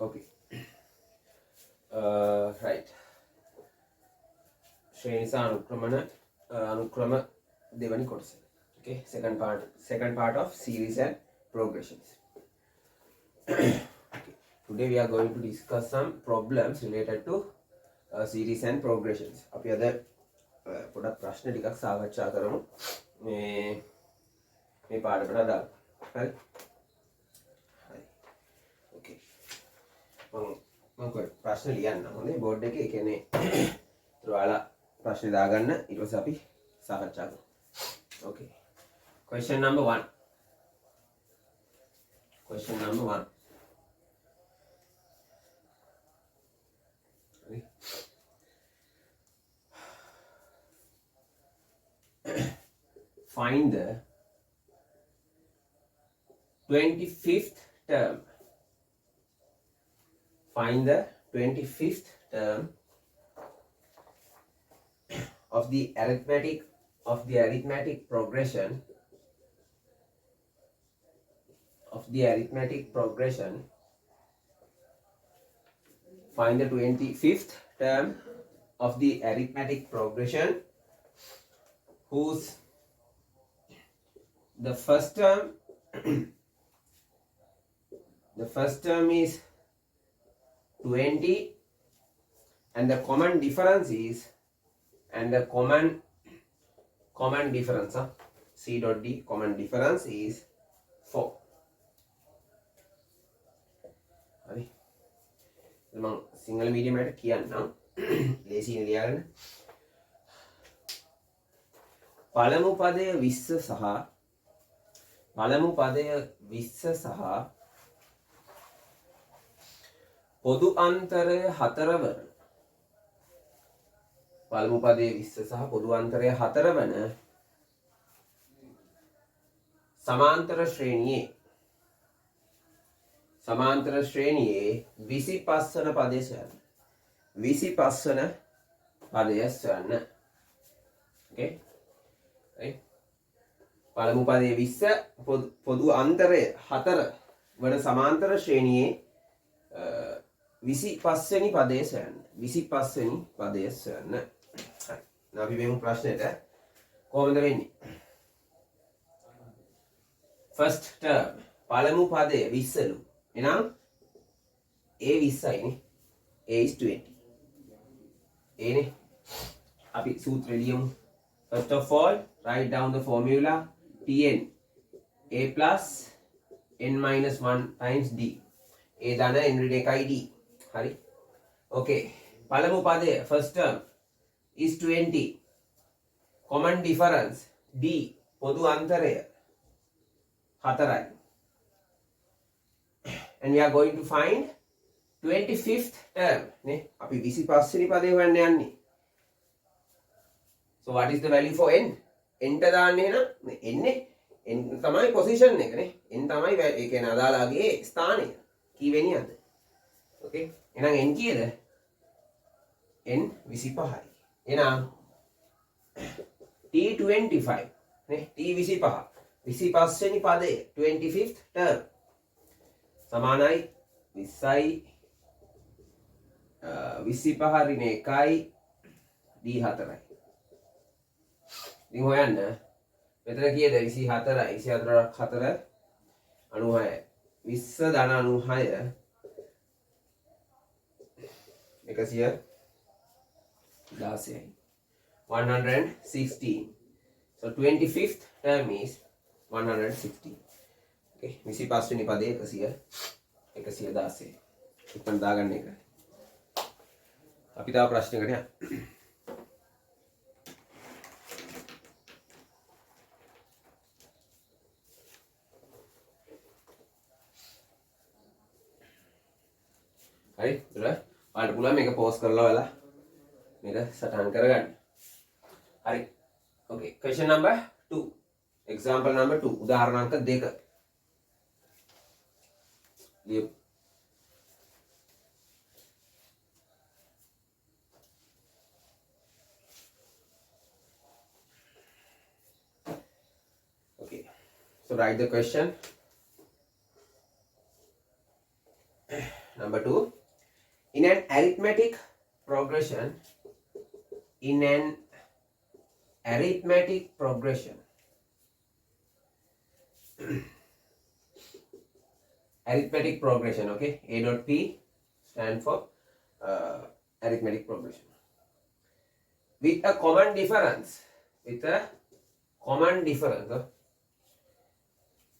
Okay. Right. ශ්‍රේණිසා අනුක්‍රම දෙවනි කොටස. Okay, second part of series and progressions. Okay. Today we are going to discuss some problems related to series and progressions. අපි අද පොඩක් ප්‍රශ්න ටිකක් සාකච්ඡා කරමු මේ පාඩමට අදාළ. හරි. Okay. මම ප්‍රශ්න ලියන්න හොඳේ බෝඩ් එකේ. ඒ කියන්නේ ඔයාලා ප්‍රශ්න දාගන්න ඊට පස්සේ අපි සාකච්ඡා කරමු. Okay. Question number 1. Question number 1. Find the 25th term. Find the 25th term of the arithmetic progression Find the 25th term of the arithmetic progression whose the first term is 20 and the common difference is C dot D common difference is 4. හරි. මම Sinhala medium එකට කියන්නම්. ලේසියෙන් ලියාගන්න. පළමු පදය 20 සහ පොදු අන්තරය 4 වන පළමු පදයේ 20 සහ පොදු අන්තරය 4 වන සමාන්තර ශ්‍රේණියේ 25 වන පදය සොයන්න. 25 වන පදය සොයන්න. Okay. right. පළමු පදයේ 20 පොදු අන්තරය 4 වන සමාන්තර ශ්‍රේණියේ 25 වෙනි පදය සොයන්න. 25 වෙනි පදය සොයන්න. හරි. අපි මේමු ප්‍රශ්නෙට කොහොමද වෙන්නේ? first term පළමු පදය 20ලු. එහෙනම් a 20යි නේ. a is 20. a නේ. අපි සූත්‍රය ලියමු. First of all, write down the formula Tn a plus n minus 1 times d. a ධන n ඍණ 1යි d. හරි. Okay. පළමු පදය first term is 20. Common difference d පොදු අන්තරය 4යි. And we are going to find 25th term. නේ. අපි 25 වෙනි පදේ හොයන්න යන්නේ. So what is the value for n? n ට දාන්නේ නම් n තමයි position එක නේ. n තමයි ඒ කියන්නේ අදාළගේ ස්ථානය. කීවෙනියද? Okay. එහෙනම් n කීයද? n 25යි. එහෙනම් t25 නේ. t25 25 වෙනි පදය 25th term සමානයි 20යි 25 ඍණ 1යි d4යි. ඉතින් හොයන්න මෙතන කීයද 24යි 24ක් 4 96 20 ධන 96 116 116. So 25th term is 116. Okay, 25 වෙනි පදේ 116. ඉක්මන දාගන්න එක. අපි තව ප්‍රශ්නයකට යන්න. හරි. ඔයාලට පුළුවන් මේක පෝස් කරලා ඔයාලා මේක සටහන් කරගන්න. හරි. Okay, question number 2. Example number 2. උදාහරණාංක 2. ලියමු. Okay. So write the question. Number 2, in an arithmetic progression, arithmetic progression, okay, A dot P stand for arithmetic progression, with a common difference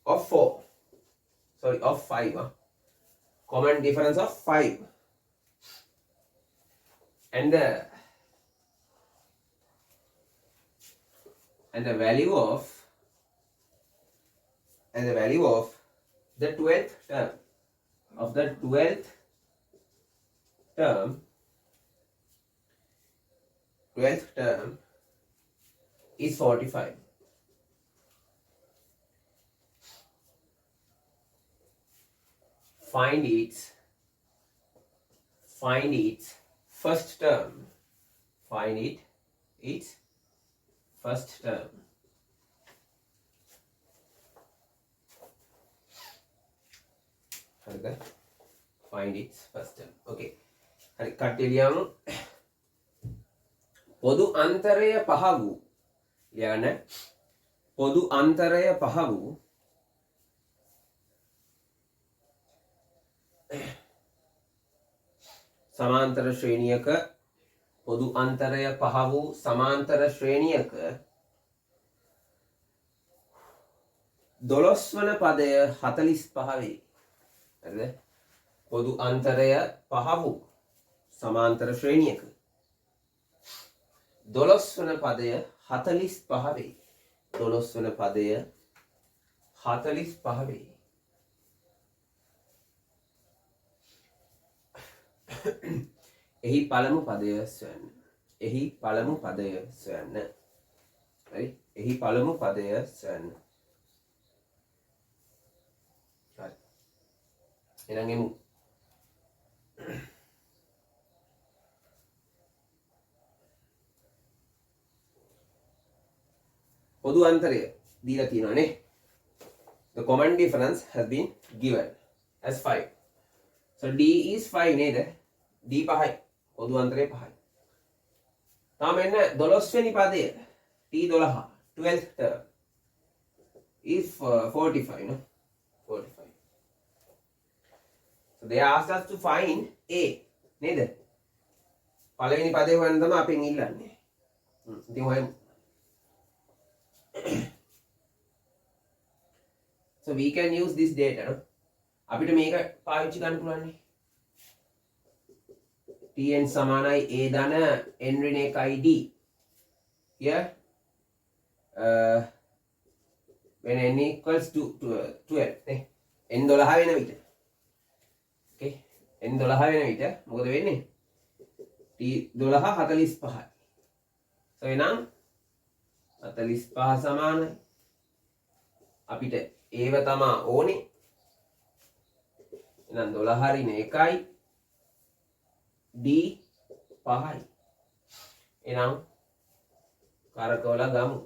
of 5, common difference of 5, and the value of the 12th term is 45. Find its first term. Find its first term. Find its first term. Okay. හරි කට්ටිය ලියමු. පොදු අන්තරය පහ වූ ලියන්න. පොදු අන්තරය පහ වූ සමාන්තර ශ්‍රේණියක පොදු අන්තරය පහ වූ සමාන්තර ශ්‍රේණියක 12 වන පදය 45 වේ. හරිද? පොදු අන්තරය පහ වූ සමාන්තර ශ්‍රේණියක 12 වන පදය 45 වේ. 12 වන පදය 45 වේ. එහි පළමු පදය සොයන්න. එහි පළමු පදය සොයන්න. හරි? එහි පළමු පදය සොයන්න. හරි. එහෙනම් එමු. පොදු අන්තරය දීලා තියෙනවා නේ. The common difference has been given as 5. So D is 5 නේද? D 5යි. පොදු අන්තරය 5යි. තාම එන්න 12 වෙනි පදය T12 12th term is 45 no 45. So they asked us to find A නේද? පළවෙනි පදේ හොයන්න තමයි අපෙන් ඉල්ලන්නේ. ඉතින් හොයමු. So we can use this data no? අපිට මේක පාවිච්චි කරන්න පුළුවන් නේ. Tn සමානයි A ධන n ඍණ 1යි D. Here when n equals to 12 නේ. n 12 වෙන විට. Okay. n 12 වෙන විට මොකද වෙන්නේ? T 12 45යි. So එහෙනම් 45 සමානයි. අපිට ඒව තමා ඕනේ. එහෙනම් 12 ඍණ 1යි D 5යි. එහෙනම් කරකවලා ගමු.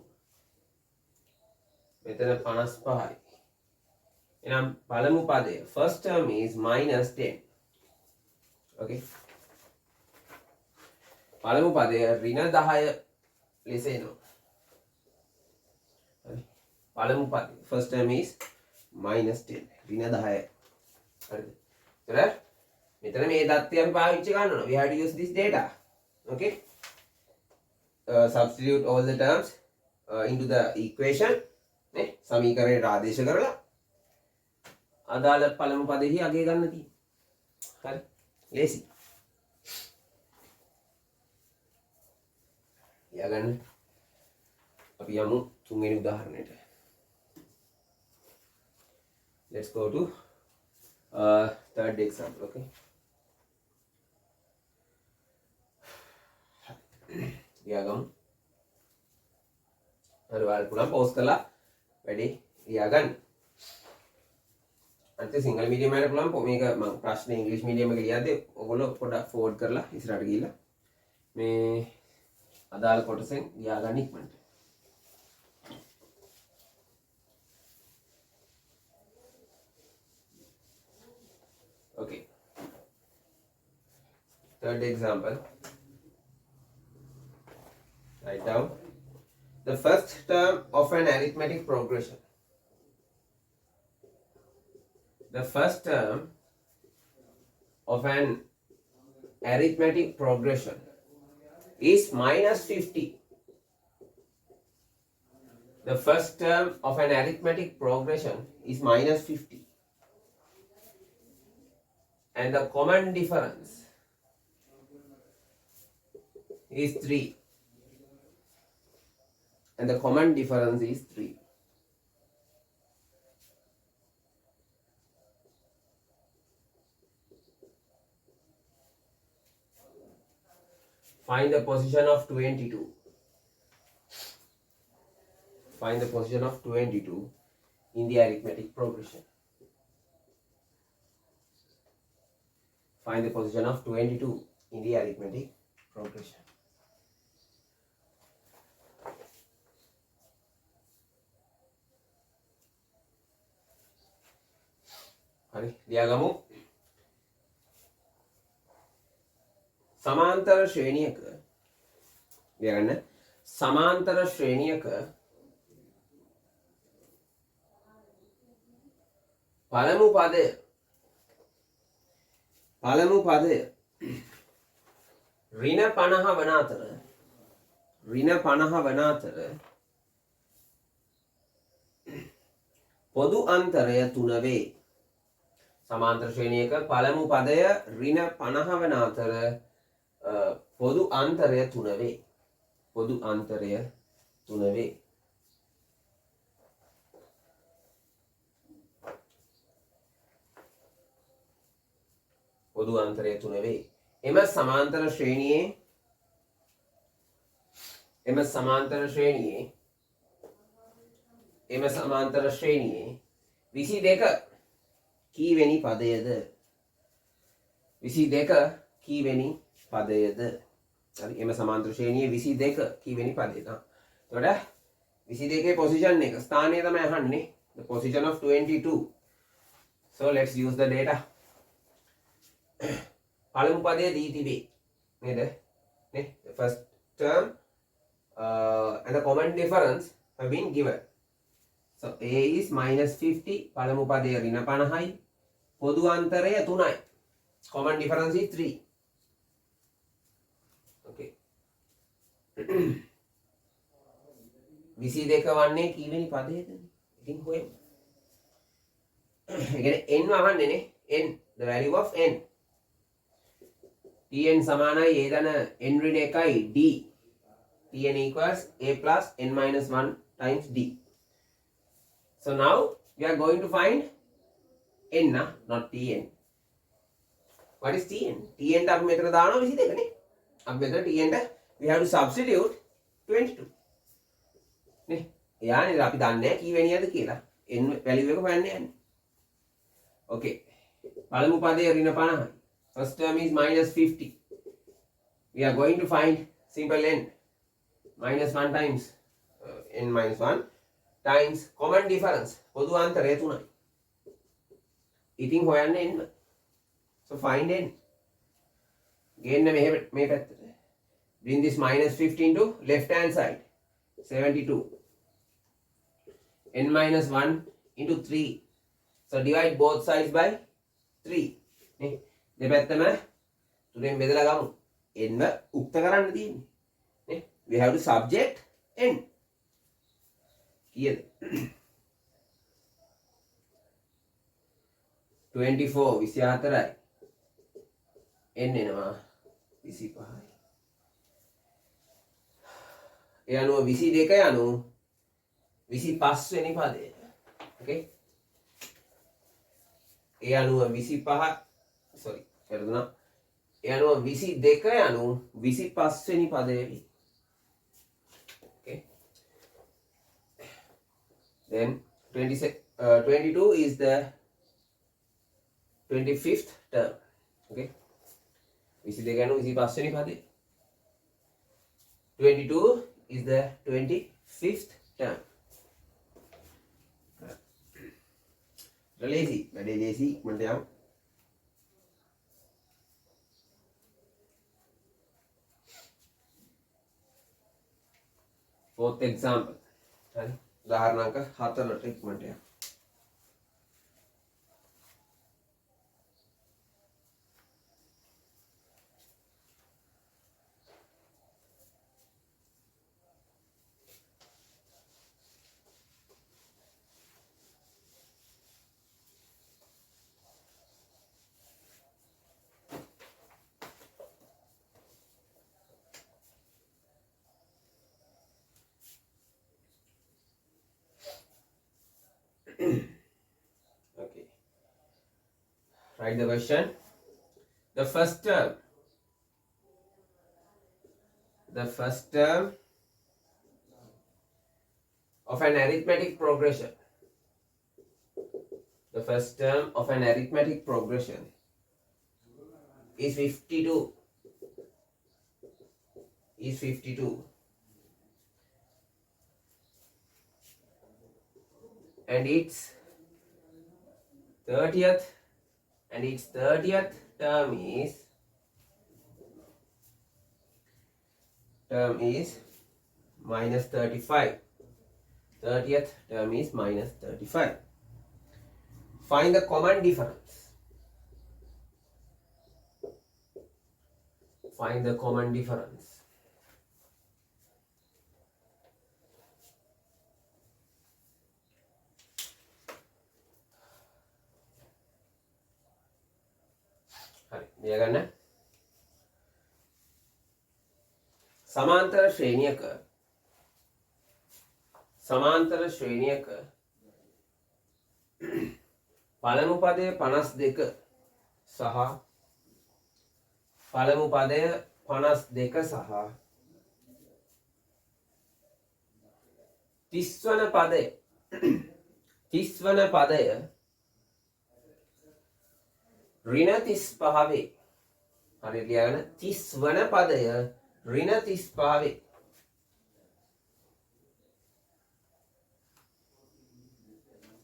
මෙතන 55යි. එහෙනම් පළමු පදය first term is minus 10. Okay. පළමු පදය ඍණ 10 ලෙස එනවා. හරි. පළමු පදය first term is minus 10. ඍණ 10. හරිද? ඒතර මෙතන මේ தත්ත්වය අපි පාවිච්චි කරන්න ඕන. We have to use this data. Okay. Substitute all the terms into the equation. නේ සමීකරණයට ආදේශ කරලා අදාළ පළමු පදෙහි අගය ගන්න තියෙනවා. හරි. ලේසි. යාගන්න. අපි යමු තුන්වෙනි උදාහරණයට. Let's go to third example. Okay. යාගමු. හරි ඔයාලා පුළුවන් පෝස් කරලා වැඩි ලියාගන්න. අන්තිම සිංගල් මීඩියම් වලට පුළුවන් මේක මම ප්‍රශ්නේ ඉංග්‍රීසි මීඩියම් එක ලියද්දී ඔයගොල්ලෝ පොඩ්ඩක් ෆෝවර්ඩ් කරලා ඉස්සරහට ගිහිල්ලා මේ අදාළ කොටසෙන් ලියාගන්න ඉක්මනට. Okay. third example. Write down the first term of an arithmetic progression. The first term of an arithmetic progression is minus 50. The first term of an arithmetic progression is minus 50. And the common difference is 3. And the common difference is 3. Find the position of 22. Find the position of 22 in the arithmetic progression. Find the position of 22 in the arithmetic progression. හරි ලියාගමු. සමාන්තර ශ්‍රේණියක ලියාගන්න. සමාන්තර ශ්‍රේණියක පළමු පදය ඍණ 50 වන අතර පොදු අන්තරය 3 වේ. සමාන්තර ශ්‍රේණියක පළමු පදය ඍණ 50 වන අතර පොදු අන්තරය 3 වේ. පොදු අන්තරය 3 වේ. පොදු අන්තරය 3 වේ. එම සමාන්තර ශ්‍රේණියේ 22 කීවෙනි පදයද? 22 කීවෙනි පදයද? හරි එම සමාන්තර ශ්‍රේණියේ 22 කීවෙනි පදයද? එතකොට 22 පොසිෂන් එක ස්ථානය තමයි අහන්නේ. The position of 22. So let's use the data. පළමු පදය දී තිබේ නේද? නේ the first term and the common difference have been given. So a is minus 50. පළමු පදය ඍණ 50යි. පොදු අන්තරය 3යි. Common difference is 3. Okay. 22 වන්නේ කීවෙනි පදයේද? ඉතින් හොයමු. ඒ කියන්නේ n වහන්නේ නේ. n, the value of n. Tn සමානයි a ධන n ඍණ 1යි d. Tn equals a plus n minus 1 times d. So now we are going to find n, not Tn. What is Tn? Tn ට අපි මෙතන දානවා 22 නේ. අපි මෙතන Tn ට we have to substitute 22. නේ. එයානේ අපි දන්නේ නැහැ කීවෙනියද කියලා. n value එක හොයන්න යන්නේ. Okay. පළමු පදය ඍණ 50යි. First term is minus 50. We are going to find simple n. Minus 1 times n minus 1 times common difference. පොදු අන්තරය 3යි. ඉතින් හොයන්න n. So find n. ගේන්න මේ පැත්තට. Bring this minus 15 to left hand side. 72. n minus 1 into 3. So divide both sides by 3. නේ දෙපැත්තම 3ෙන් බෙදලා ගමු. n උක්ත කරන්න තියෙන්නේ. නේ we have to subject n. කීයද? 24 24යි. n එනවා 25යි. ඒ අනුව 22 යනු 25 වෙනි පදය. Okay. ඒ අනුව 25 sorry වැරදුනා. ඒ අනුව 22 යනු 25 වෙනි පදය වේ. Okay. Then 22 is the 25th term. Okay. 22 යනු 25 වෙනි පදය. 22 is the 25th term. Lazy, but lazy, Monday. fourth example. හරි උදාහරණක 4ට ඉක්මනට යන්න. Okay. Write the question. The first term of an arithmetic progression. The first term of an arithmetic progression is 52. And its 30th term is minus 35. 30th term is minus 35. Find the common difference. Find the common difference. හරි ලියගන්න. සමාන්තර ශ්‍රේණියක පළමු පදය 52 සහ පළමු පදය 52 සහ 30 වන පදය 30 වන පදය ඍණ 35 වේ. හරි ලියගන්න. 30 වන පදය ඍණ 35 වේ.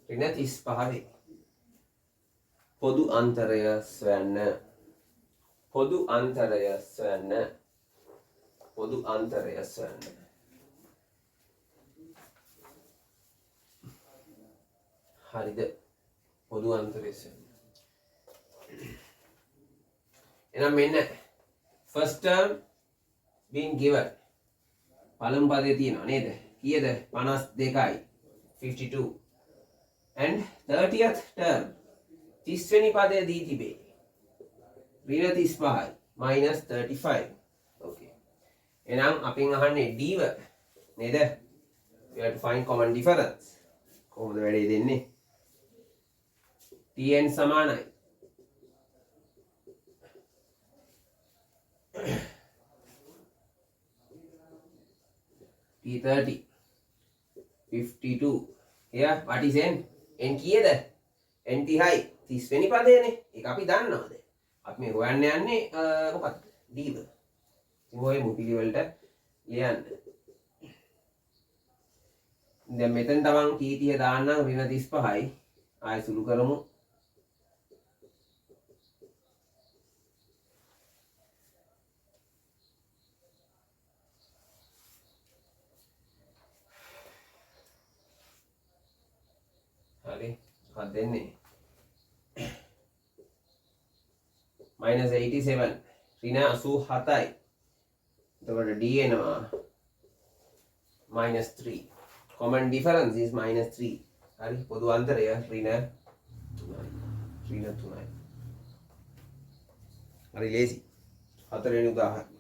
ඍණ 35 වේ. පොදු අන්තරය සොයන්න. පොදු අන්තරය සොයන්න. පොදු අන්තරය සොයන්න. හරිද? පොදු අන්තරය සොයන්න. එහෙනම් මෙන්න first term being given. පළමු පදේ තියෙනවා නේද? කීයද? 52යි. 52. And 30th term 30 වෙනි පදය දී තිබේ. ඍණ 35යි minus 35. Okay. එහෙනම් අපෙන් අහන්නේ d ව නේද? We have to find common difference. කොහොමද වැඩේ දෙන්නේ? tn සමානයි T30 52. Here what is n? n කීයද? n 30යි 30 වෙනි පදයනේ. ඒක අපි දන්නවද? අපි මේ හොයන්න යන්නේ මොකක්ද? d ව. ඉතින් හොයමු පිළිවෙලට ලියන්න. දැන් මෙතන තමන් t30 දාන්න ඍණ 35යි. ආයෙ සුළු කරමු. හරි මොකක්ද දෙන්නේ minus 87 ඍණ 87යි එතකොට d එනවා minus 3 common difference is minus 3 හරි පොදු අන්තරය ඍණ 3යි හරි ලේසි හතරවෙනි උදාහරණය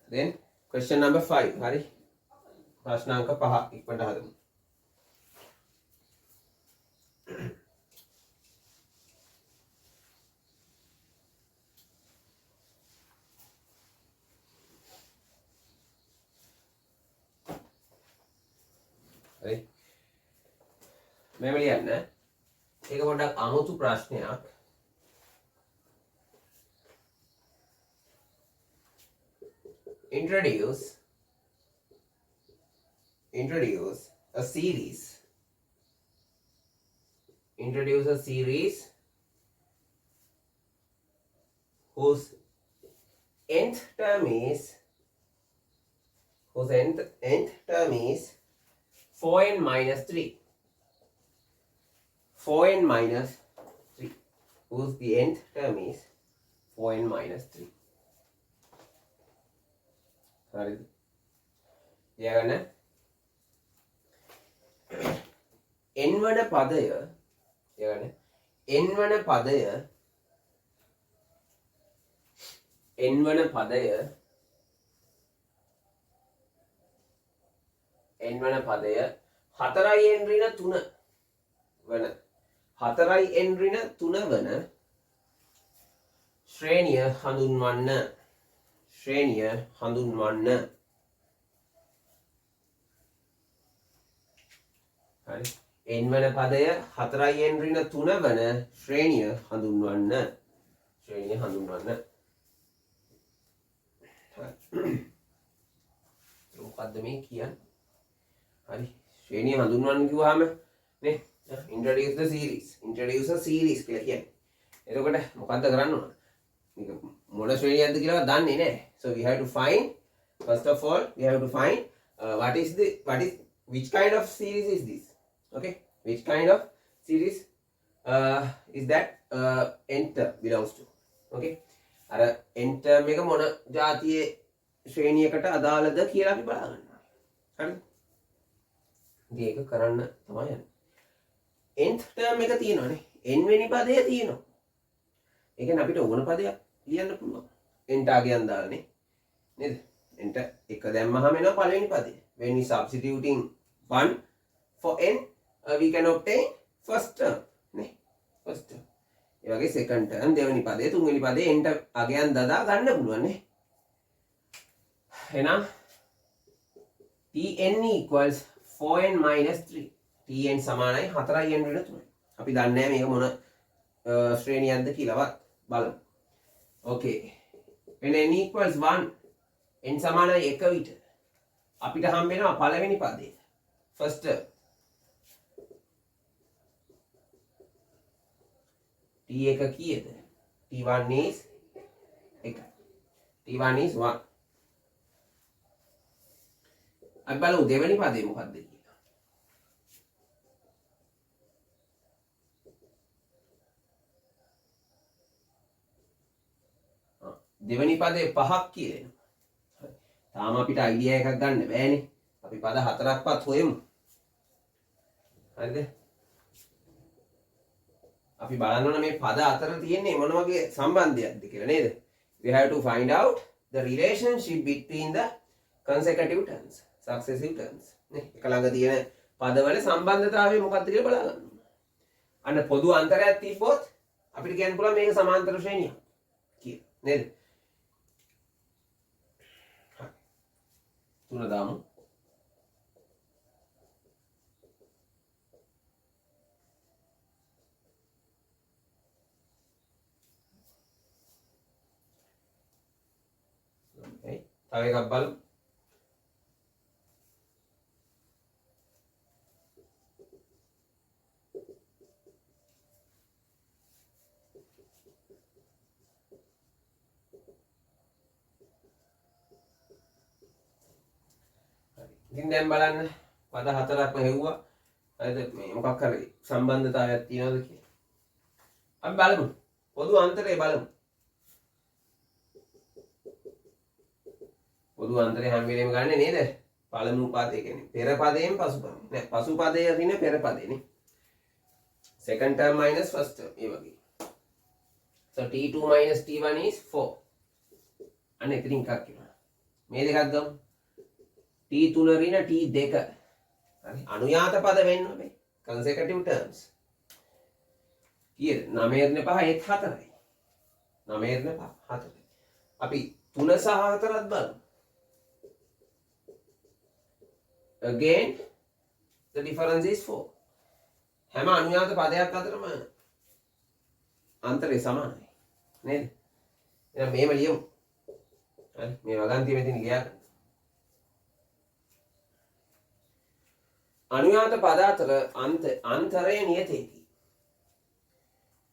Then question number 5 hari ප්‍රශ්න අංක 5 ඉක්මනට හදමු hari මේ ලියන්න ඒක පොඩ්ඩක් අමුතු ප්‍රශ්නයක්. Introduce a series. Introduce a series whose nth term is 4n minus 3. 4n minus 3. Whose the nth term is 4n minus 3. හරිද? ඊළඟ n වන පදය හතරයි n ඍණ 3 වන ශ්‍රේණිය හඳුන්වන්න. හරි. n වන පදය 4n ඍණ 3 වන ශ්‍රේණිය හඳුන්වන්න. මොකද්ද මේ කියන්නේ? හරි. ශ්‍රේණිය හඳුන්වන්න කිව්වහම නේ introduce a series කියලා කියන්නේ. එතකොට මොකද්ද කරන්න ඕන? මේක මොන ශ්‍රේණියක්ද කියලා දන්නේ නැහැ. So we have to find, first of all we have to find which kind of series is this? Okay, which kind of series is that enter belongs to? Okay, අර enter එක මොන જાතියේ ශ්‍රේණියකට අදාළද කියලා අපි බලන්න. හරිද? ඉතින් ඒක කරන්න තමයි යන්නේ. nth term එක තියෙනවානේ. n වෙනි පදය තියෙනවා. ඒ කියන්නේ අපිට ඕන පදයක් ලියන්න පුළුවන්. n ටාගයන් දාලානේ. නේද? n ට එක දැම්මහම එනවා පළවෙනි පදය. When we substituting 1 for n, we can obtain first term. නේ? first term. ඒ වගේ second term, දෙවෙනි පදය, තුන්වෙනි පදය n ට අගයන් දදා ගන්න පුළුවන් නේ. එහෙනම් tn equals 4n minus 3. tn සමානයි 4n ඍණ 3. අපි දන්නේ නැහැ මේක මොන ශ්‍රේණියක්ද කියලාවත් බලමු. okay, when n equals 1, n සමානයි 1 විට අපිට හම්බ වෙනවා පළවෙනි පදේ. first term. t1 කීයද? t1 is 1. t1 is 1. අපි බලමු දෙවෙනි පදේ මොකක්ද කියලා. දෙවෙනි පදේ 5ක් කියලා. තාම අපිට අයිඩියා එකක් ගන්න බෑනේ. අපි පද 4ක්වත් හොයමු. හරිද? අපි බලන්න ඕන මේ පද අතර තියෙන්නේ මොන වගේ සම්බන්ධයක්ද කියලා නේද? We have to find out the relationship between the consecutive terms, successive terms. නේ? එක ළඟ තියෙන පදවල සම්බන්ධතාවය මොකක්ද කියලා බලා ගන්න. අන්න පොදු අන්තරයක් තිබ්බොත් අපිට කියන්න පුළුවන් මේක සමාන්තර ශ්‍රේණියක් කියලා. නේද? තුන දාමු. තව එකක් බලමු. ඉතින් දැන් බලන්න පද 4ක්ම හෙව්වා. හරිද? මේ මොකක් හරි සම්බන්ධතාවයක් තියනවද කියලා. අපි බලමු. පොදු අන්තරය බලමු. පොදු අන්තරය හැම වෙලේම ගන්නෙ නේද? පළමු පදේ කියන්නේ පෙර පදයෙන් පසු පදේ. නෑ පසු පදේ ඍණ පෙර පදේනේ. second term minus first term ඒ වගේ. So t2 minus t1 is 4. අන්න එතනින් එකක් කියනවා. මේ දෙකක් ගමු. t3 ඍණ t2. හරි. අනුයාත පද වෙන්න ඕනේ. consecutive terms. කීයද? 9 ඍණ 5 ඒත් 4යි. 9 ඍණ 5 4යි. අපි 3 සහ 4ත් බලමු. Again the difference is 4. හැම අනුයාත පදයක් අතරම අන්තරය සමානයි නේද? එහෙනම් මේව ලියමු. හරි මේ වගන්තිය මෙතන ලියා ගන්න. අනුයාත පද අතර අන්තරය නියතයකි.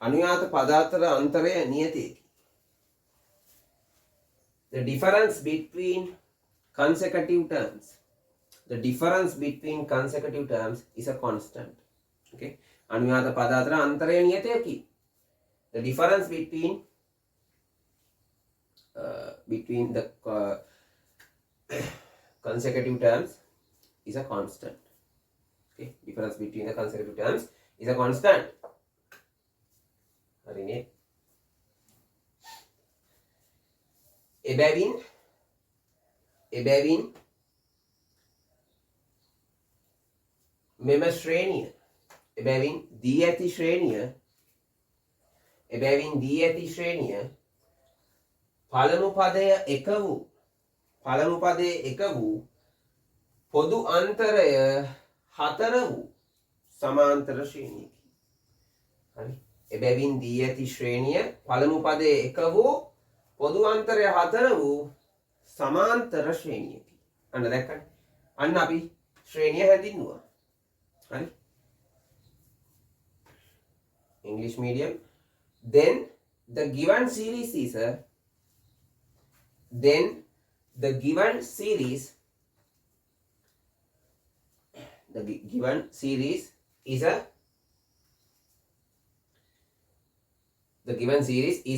අනුයාත පද අතර අන්තරය නියතයකි. The difference between consecutive terms. The difference between consecutive terms is a constant. Okay. අනුයාත පද අතර අන්තරය නියතයකි. The difference between the consecutive terms is a constant. Okay. Difference between the consecutive terms is a constant. හරිනේ. එබැවින් මෙම ශ්‍රේණිය එබැවින් දී ඇති ශ්‍රේණිය පළමු පදය එක වූ පොදු අන්තරය 4 වූ සමාන්තර ශ්‍රේණියකි. හරි. එබැවින් දී ඇති ශ්‍රේණිය පළමු පදය එක වූ පොදු අන්තරය 4 වූ සමාන්තර ශ්‍රේණියකි. අන්න දැක්කනේ. අන්න අපි ශ්‍රේණිය හැඳින්නුවා. හරි. English medium. Then the given series is a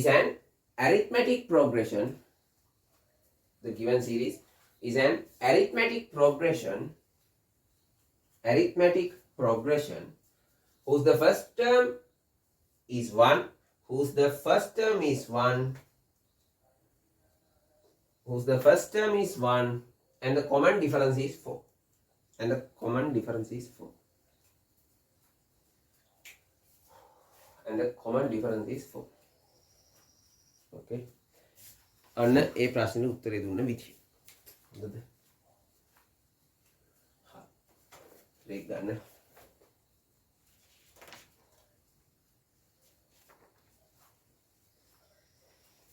an arithmetic progression. The given series is an arithmetic progression whose the first term is 1, whose the first term is 1, and the common difference is 4. Okay. අන්න ඒ ප්‍රශ්නෙට උත්තරේ දුන්න විදිය. හොඳද? හරි. Break ගන්න.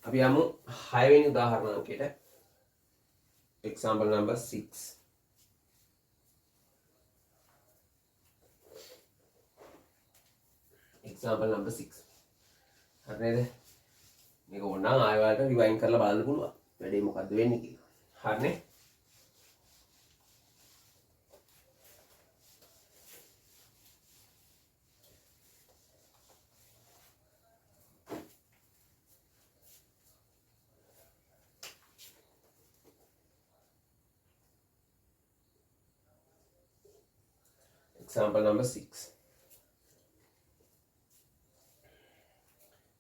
අපි යමු 6 වෙනි උදාහරණ අංකයට. Example number 6. Example number 6. හරි නේද? මේක ඕනනම් ආයෙ වලට රිවයින්ඩ් කරලා බලන්න පුළුවන්. වැඩේ මොකද්ද වෙන්නේ කියලා. හරිනේ? Example number 6.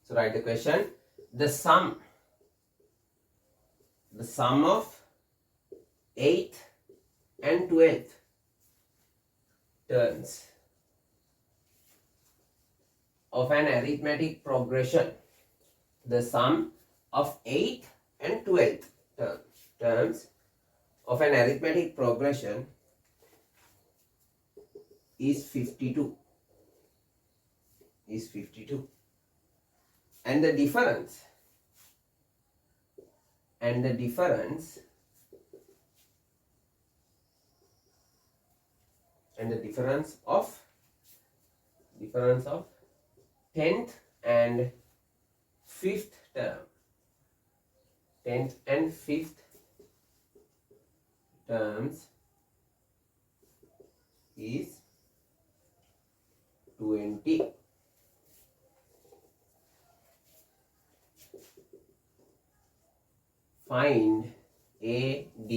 So write the question. The sum of 8th and 12th terms of an arithmetic progression. The sum of 8th and 12th terms of an arithmetic progression is 52. And the difference of 10th and 5th terms is 20. Find A, D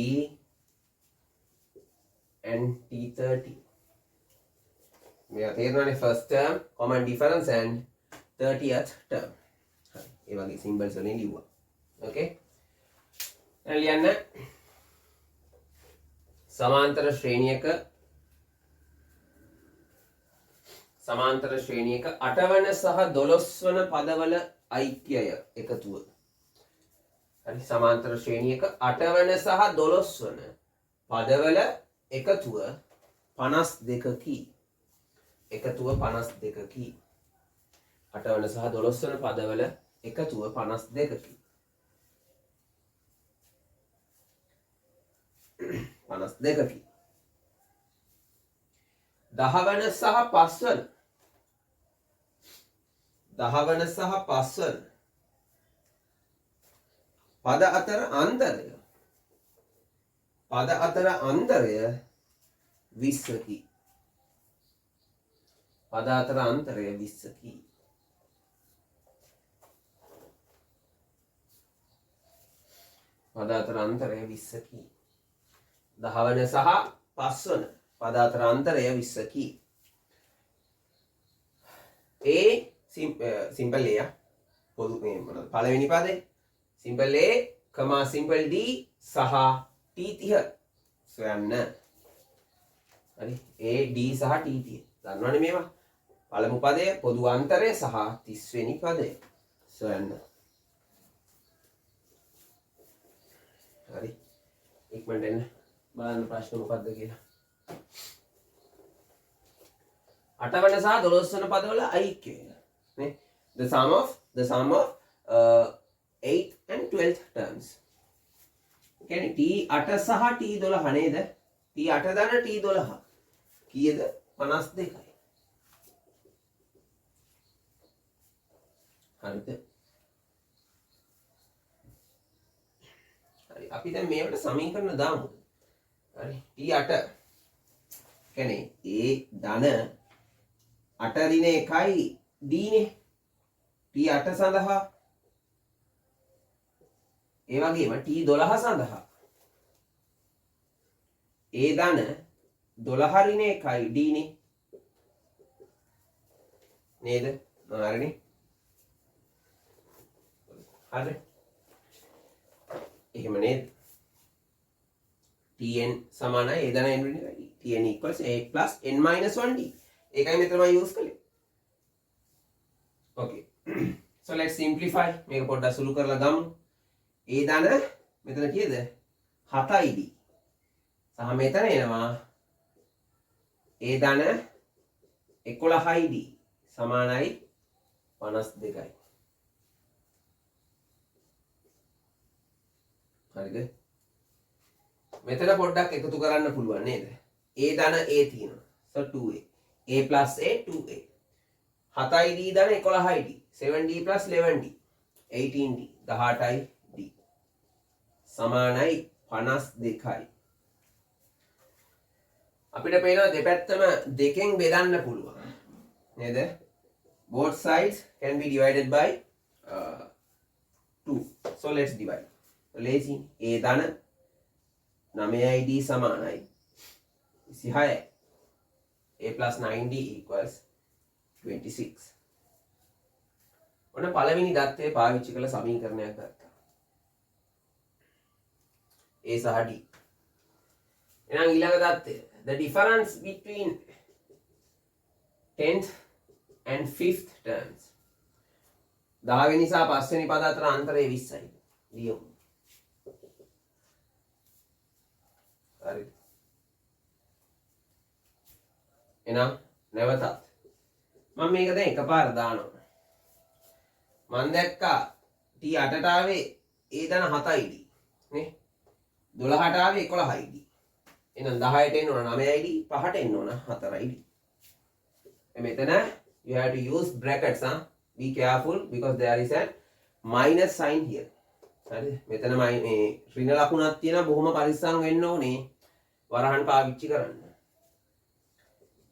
and T30. මේවා තේරෙනවානේ first term, common difference and 30th term. හරි. ඒ වගේ symbols වලින් ලියුවා. Okay? දැන් ලියන්න සමාන්තර ශ්‍රේණියක 8 වන සහ 12 වන පදවල ඓක්‍යය එකතුව. හරි සමාන්තර ශ්‍රේණියක 8 වන සහ 12 වන පදවල එකතුව 52කි. එකතුව 52කි. 8 වන සහ 12 වන පදවල එකතුව 52කි. 52කි. 10 වන සහ 5 වන 10 වන සහ 5 වන පද අතර අන්තරය 20කි. පද අතර අන්තරය 20කි. පද අතර අන්තරය 20කි. 10 වන සහ 5 වන පද අතර අන්තරය 20කි. A සිම්පල් A පොදු මේ මොනවද පළවෙනි පදේ සිම්පල් A, සිම්පල් D සහ T30 සොයන්න. හරි A D සහ T30 දන්නවනේ මේවා. පළමු පදය පොදු අන්තරය සහ 30 වෙනි පදය සොයන්න. හරි ඉක්මනට එන්න බලන්න ප්‍රශ්න මොකක්ද කියලා. 8 වන සහ 12 වන පදවල ඓක්‍යය නේ. the sum of 8th and 12th terms. කියන්නේ T8 සහ T12 නේද? T8 දන T12 කීයද? 52යි. හරිද? හරි අපි දැන් මේවට සමීකරණ දාමු. හරි T8 කියන්නේ A ධන 8 ඍණ 1යි D නේ. T8 සඳහා ඒ වගේම T12 සඳහා A ධන 12 ඍණ 1යි D නේ. නේද? හරිනේ. හරි. එහෙම නේද? Tn සමානයි A ධන n ඍණ 1යි. Tn equals A plus n minus 1D. ඒකයි මෙතන මම යූස් කළේ. Okay. So let's simplify. මේක පොඩ්ඩක් සුළු කරලා ගමු. A ධන මෙතන කීයද? 7යි D. සහ මෙතන එනවා A ධන 11යි D සමානයි 52යි. හරිද? මෙතන පොඩ්ඩක් එකතු කරන්න පුළුවන් නේද? A ධන A තියෙනවා. So 2A. A plus A 2A. 7යි D ධන 11යි D. 7D plus 11D. 18D. 18යි D. සමානයි 52යි. අපිට පේනවා දෙපැත්තම දෙකෙන් බෙදන්න පුළුවන්. නේද? Both sides can be divided by 2. So let's divide. Lazy A ධන 9යි D සමානයි 26යි. A plus 9D equals 26. ඔන්න පළවෙනි දත්තය පාවිච්චි කළ සමීකරණයක් ගත්තා. A සහ D. එහෙනම් ඊළඟ දත්තය the difference between 10th and 5th terms. 10 වෙනි සහ 5 වෙනි පද අතර අන්තරය 20යි. ලියමු. හරි. එහෙනම් නැවතත් මම මේක දැන් එකපාර දානවා. මම දැක්කා T8ට ආවේ A ධන 7යි D නේ. 12ට ආවේ 11යි D. එහෙනම් 10ට එන්න ඕන 9යි D, 5ට එන්න ඕන 4යි D. මෙතන you have to use brackets. Be careful because there is a minus sign here. හරි. මෙතන මේ ඍණ ලකුණක් තියෙනවා බොහොම පරිස්සම් වෙන්න ඕනේ. වරහන් පාවිච්චි කරන්න.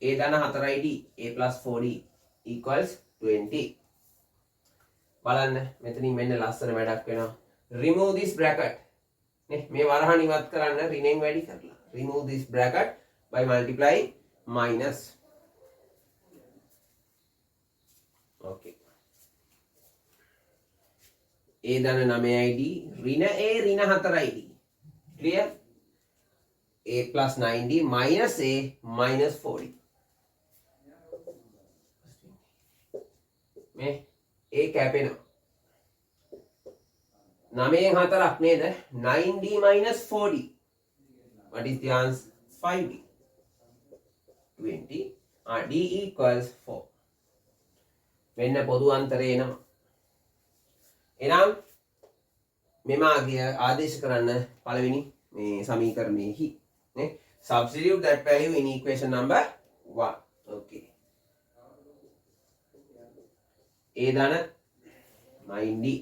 A ධන 4යි D, A plus 4D equals 20. බලන්න මෙතනින් මෙන්න ලස්සන වැඩක් වෙනවා. Remove this bracket. නේ මේ වරහන් ඉවත් කරන්න ඍණෙන් වැඩි කරලා. Remove this bracket by multiplying minus. Okay. A ධන 9යි D, ඍණ A ඍණ 4යි D. Clear? A plus 9D minus A minus 4D. මේ A කැපෙනවා. 9න් 4ක් නේද? 9D minus 4D. What is the answer? 5D. 20. D equals 4 මෙන්න පොදු අන්තරය එනවා එනම් මෙමාගේ ආදේශ කරන්න පළවෙනි මේ සමීකරණයෙහි නේ substitute that value in equation number 1 okay a දන 9D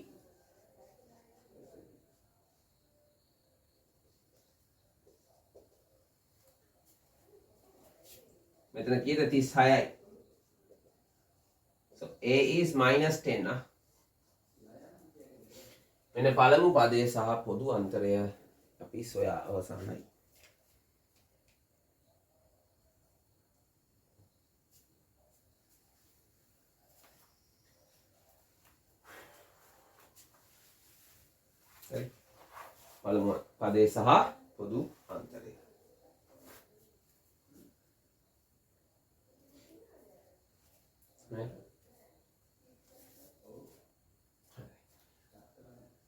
මෙතන කීයද 36යි so a is minus 10 නා මෙන්න පළමු පදයේ සහ පොදු අන්තරය අපි සොයා අවසන්යි හරි පළමු පදයේ සහ පොදු අන්තරය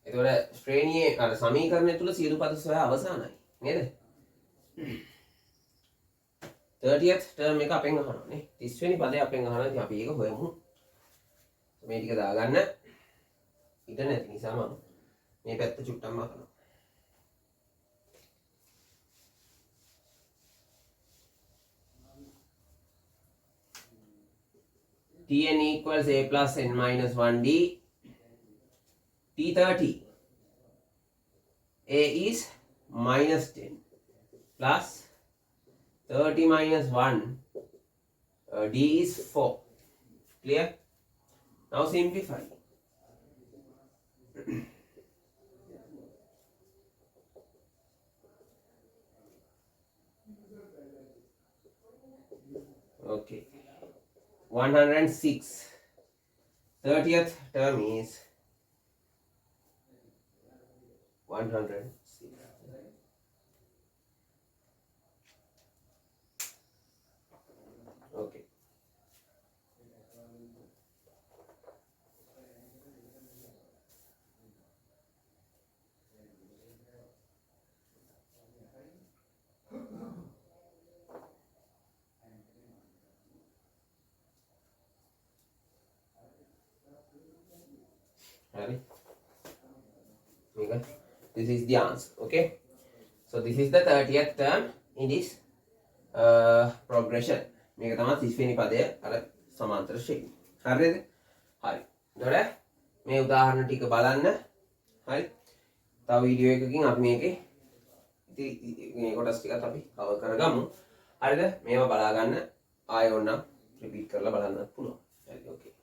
එතකොට ශ්‍රේණියේ අර සමීකරණය තුල සියලු පද සොයා අවසానයි නේද 30th term එක අපෙන් අහනවා නේ 30 වෙනි පදේ අපෙන් අහනවා ඉතින් අපි ඒක හොයමු මේ ටික දාගන්න ඉත නැති නිසා මම මේ පැත්ත චුට්ටක්ම අහනවා Tn equals a plus n minus 1d T30 a is minus 10 plus 30 minus 1 d is 4 clear now simplify okay 106 30th term is 106 okay Ready? Okay. This is the answer. Okay. So this is the 30th term in this progression. මේක තමයි 30 වෙනි පදය අර සමාන්තර ශ්‍රේණිය. හරිද? හරි. එතකොට මේ උදාහරණ ටික බලන්න. හරි. තව වීඩියෝ එකකින් අපි මේකේ ඉතින් මේ කොටස් ටිකත් අපි කවර් කරගමු. හරිද? මේවා බලා ගන්න ආයෙ ඕන නම් රිපීට් කරලා බලන්නත් පුළුවන්. හරි. ඕකේ.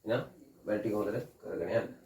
එහෙනම් වැඩ ටික හොඳට කරගෙන යන්න.